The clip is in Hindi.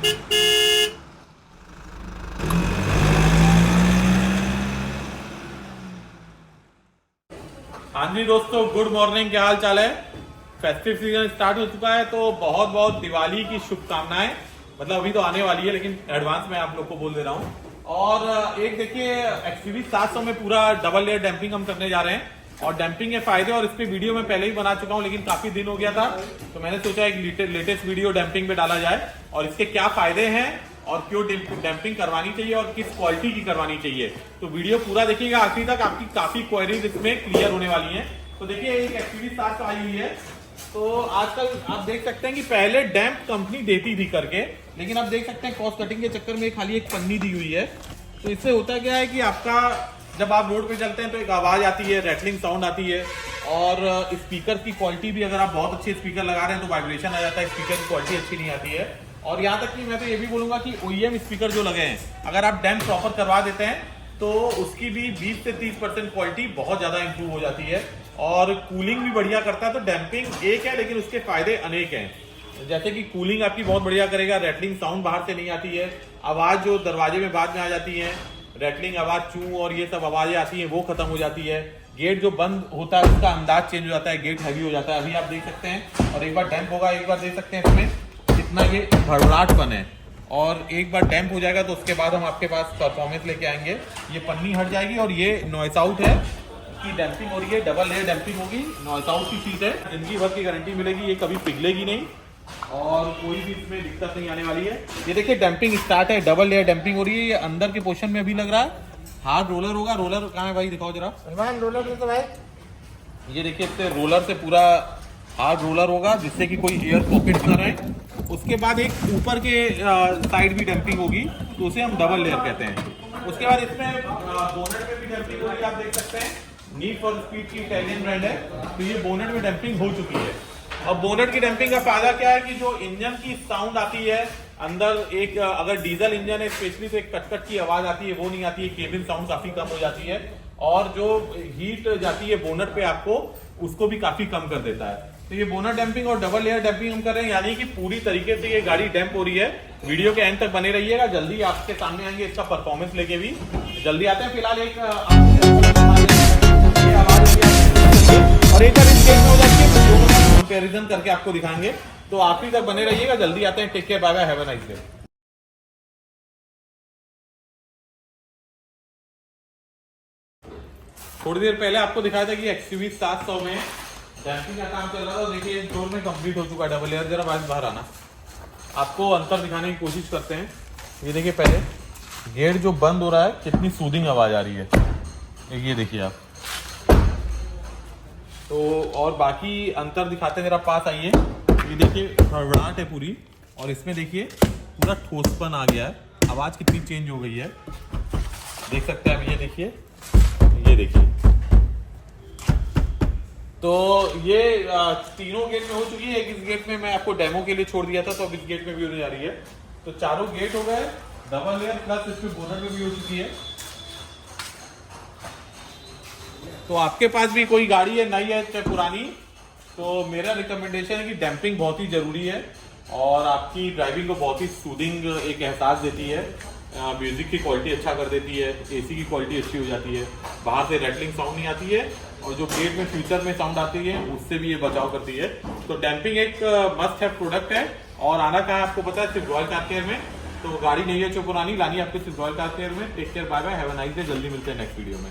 हाँ जी दोस्तों, गुड मॉर्निंग। क्या हाल चाल है? फेस्टिव सीजन स्टार्ट हो चुका है, तो बहुत बहुत दिवाली की शुभकामनाएं। मतलब अभी तो आने वाली है, लेकिन एडवांस में आप लोग को बोल दे रहा हूँ। और एक देखिए, एक्सयूवी 700 में पूरा डबल लेयर डैम्पिंग हम करने जा रहे हैं। और डैम्पिंग के फायदे और इस पे वीडियो मैं पहले ही बना चुका हूँ, लेकिन काफी दिन हो गया था, तो मैंने सोचा एक लेटेस्ट वीडियो डैम्पिंग पे डाला जाए और इसके क्या फायदे हैं और क्यों डैम्पिंग करवानी चाहिए और किस क्वालिटी की करवानी चाहिए। तो वीडियो पूरा देखिएगा आखिरी तक, आपकी काफी क्वेरीज इसमें क्लियर होने वाली हैं। तो देखिए, एक एक्सयूवी 700 आई हुई है। तो आजकल आप देख सकते हैं कि पहले डैम्प कंपनी देती थी करके, लेकिन आप देख सकते हैं कॉस्ट कटिंग के चक्कर में खाली एक पन्नी दी हुई है। तो इससे होता क्या है कि आपका जब आप रोड पे चलते हैं तो एक आवाज आती है, रैटलिंग साउंड आती है। और स्पीकर की क्वालिटी भी, अगर आप बहुत अच्छे स्पीकर लगा रहे हैं तो वाइब्रेशन आ जाता है, स्पीकर की क्वालिटी अच्छी नहीं आती है। और यहाँ तक कि मैं तो ये भी बोलूंगा कि OEM स्पीकर जो लगे हैं, अगर आप डैम्प प्रॉपर करवा देते हैं तो उसकी भी 20 से 30% क्वालिटी बहुत ज्यादा इंप्रूव हो जाती है और कूलिंग भी बढ़िया करता है। तो डैम्पिंग एक है, लेकिन उसके फायदे अनेक हैं। जैसे कि कूलिंग आपकी बहुत बढ़िया करेगा, रैटलिंग साउंड बाहर से नहीं आती है, आवाज जो दरवाजे में बाद में आ जाती है, रैटलिंग आवाज, चू और ये सब आवाजें आती हैं वो खत्म हो जाती है। गेट जो बंद होता है उसका अंदाज चेंज हो जाता है, गेट हैवी हो जाता है। अभी आप देख सकते हैं, और एक बार डैम्प होगा, एक बार देख सकते हैं इसमें कितना ये भड़बड़ाहटपन है। और एक बार डैम्प हो जाएगा तो उसके बाद हम आपके पास परफॉर्मेंस लेके आएंगे। ये पन्नी हट जाएगी और ये नॉइस आउट है की डैम्पिंग हो रही है, डबल लेयर डैम्पिंग होगी, नॉइस आउट की सीट है, जिंदगी भर की गारंटी मिलेगी, ये कभी पिघलेगी नहीं और कोई भी इसमें दिक्कत नहीं आने वाली है। ये देखिए, डैम्पिंग स्टार्ट है, डबल लेयर डैम्पिंग हो रही है। ये अंदर के पोर्शन में अभी लग रहा है हार्ड रोलर होगा। रोलर कहाँ है भाई, दिखाओ जरा। रोलर तो भाई ये देखिए, इससे रोलर से पूरा हार्ड रोलर होगा, जिससे कि कोई एयर पॉकेट ना रहे। उसके बाद एक ऊपर के साइड भी डैम्पिंग होगी, तो उसे हम डबल लेयर कहते हैं। उसके बाद इसमें बोनेट में भी डैम्पिंग होगी, आप देख सकते हैं। नीड फॉर स्पीड की इटालियन ब्रांड है, तो ये बोनेट में डैम्पिंग हो चुकी है। अब बोनेट की डैम्पिंग का फायदा क्या है कि जो इंजन की साउंड आती है अंदर, एक अगर डीजल इंजन है स्पेशली, तो एक कटकट की आवाज आती है, वो नहीं आती है। केबिन साउंड काफी कम हो जाती है और जो हीट जाती है बोनेट पे आपको, उसको भी काफी कम कर देता है। तो ये बोनेट डैम्पिंग और डबल लेयर डैम्पिंग हम कर रहे हैं, यानी कि पूरी तरीके से ये गाड़ी डैम्प हो रही है। वीडियो के एंड तक बने रहिएगा, जल्दी आपके सामने आएंगे इसका परफॉर्मेंस लेके भी। जल्दी आते हैं। फिलहाल एक और एक बार इस केस में हो जाती है, कंपैरिजन करके आपको दिखाएंगे। तो आखिरी तक बने रहिएगा, जल्दी आते हैं। Take care, bye bye, have a nice day. थोड़ी देर पहले आपको दिखाया था कि एक्सयूवी 700 में डैम्पिंग का काम चल रहा था। देखिए, इस फ्लोर में कंप्लीट हो चुका है डबल लेयर। जरा बाहर आना, आपको अंतर दिखाने की कोशिश करते हैं। ये देखिए, पहले गेट जो बंद हो रहा है, कितनी सूदिंग आवाज आ रही है, ये देखिए आप। तो और बाकी अंतर दिखाते हैं, जरा पास आइए। ये देखिए, भड़बड़ाहट है पूरी, और इसमें देखिए पूरा ठोसपन आ गया है, आवाज कितनी चेंज हो गई है, देख सकते हैं आप। ये देखिए, ये देखिए। तो ये तीनों गेट में हो चुकी है। एक इस गेट में मैं आपको डेमो के लिए छोड़ दिया था, तो अब इस गेट में भी होने जा रही है। तो चारों गेट हो गए डबल लेयर, प्लस इसमें बोनट में भी हो चुकी है। तो आपके पास भी कोई गाड़ी है, नई है चाहे पुरानी, तो मेरा रिकमेंडेशन है कि डैम्पिंग बहुत ही जरूरी है और आपकी ड्राइविंग को बहुत ही सूदिंग एक एहसास देती है। म्यूजिक की क्वालिटी अच्छा कर देती है, AC की क्वालिटी अच्छी हो जाती है, बाहर से रैटलिंग साउंड नहीं आती है, और जो गेट में फ्यूचर में साउंड आती है उससे भी ये बचाव करती है। तो डैम्पिंग एक मस्ट हैव प्रोडक्ट है। और आना कहाँ है आपको पता है, सिर्फ रॉयल कार केयर में। तो गाड़ी नहीं है जो पुरानी, लानी आपको सिर्फ रॉयल कार केयर में। Take care, bye bye, have a nice day. जल्दी मिलते हैं नेक्स्ट वीडियो में।